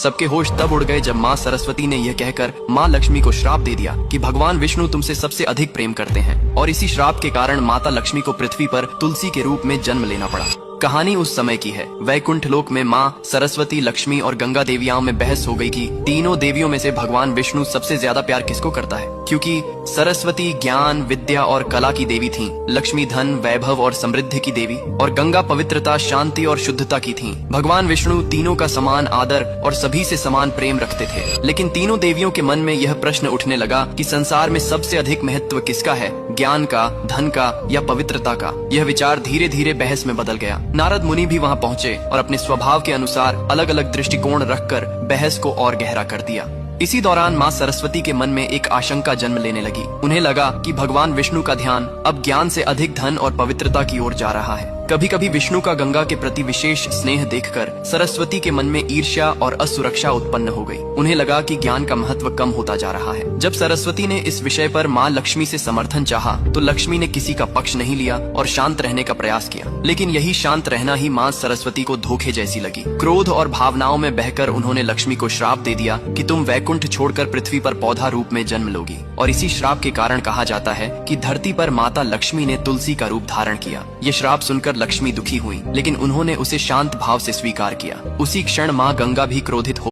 सबके होश तब उड़ गए जब माँ सरस्वती ने यह कहकर माँ लक्ष्मी को श्राप दे दिया कि भगवान विष्णु तुमसे सबसे अधिक प्रेम करते हैं, और इसी श्राप के कारण माता लक्ष्मी को पृथ्वी पर तुलसी के रूप में जन्म लेना पड़ा। कहानी उस समय की है। वैकुंठ लोक में माँ सरस्वती, लक्ष्मी और गंगा देवियाओं में बहस हो गई कि तीनों देवियों में से भगवान विष्णु सबसे ज्यादा प्यार किसको करता है। क्योंकि सरस्वती ज्ञान, विद्या और कला की देवी थीं, लक्ष्मी धन, वैभव और समृद्धि की देवी, और गंगा पवित्रता, शांति और शुद्धता की थीं। भगवान विष्णु तीनों का समान आदर और सभी से समान प्रेम रखते थे। लेकिन तीनों देवियों के मन में यह प्रश्न उठने लगा कि संसार में सबसे अधिक महत्व किसका है, ज्ञान का, धन का या पवित्रता का। यह विचार धीरे धीरे बहस में बदल गया। नारद मुनि भी वहां पहुंचे और अपने स्वभाव के अनुसार अलग अलग दृष्टिकोण रखकर बहस को और गहरा कर दिया। इसी दौरान माँ सरस्वती के मन में एक आशंका जन्म लेने लगी। उन्हें लगा कि भगवान विष्णु का ध्यान अब ज्ञान से अधिक धन और पवित्रता की ओर जा रहा है। कभी कभी विष्णु का गंगा के प्रति विशेष स्नेह देखकर सरस्वती के मन में ईर्ष्या और असुरक्षा उत्पन्न हो गई। उन्हें लगा कि ज्ञान का महत्व कम होता जा रहा है। जब सरस्वती ने इस विषय पर माँ लक्ष्मी से समर्थन चाहा, तो लक्ष्मी ने किसी का पक्ष नहीं लिया और शांत रहने का प्रयास किया। लेकिन यही शांत रहना ही माँ सरस्वती को धोखे जैसी लगी। क्रोध और भावनाओं में बहकर उन्होंने लक्ष्मी को श्राप दे दिया कि तुम वैकुंठ छोड़कर पृथ्वी पर पौधा रूप में जन्म लोगी। और इसी श्राप के कारण कहा जाता है कि धरती पर माता लक्ष्मी ने तुलसी का रूप धारण किया। ये श्राप सुनकर लक्ष्मी दुखी हुई, लेकिन उन्होंने उसे शांत भाव से स्वीकार किया। उसी क्षण माँ गंगा भी क्रोधित हो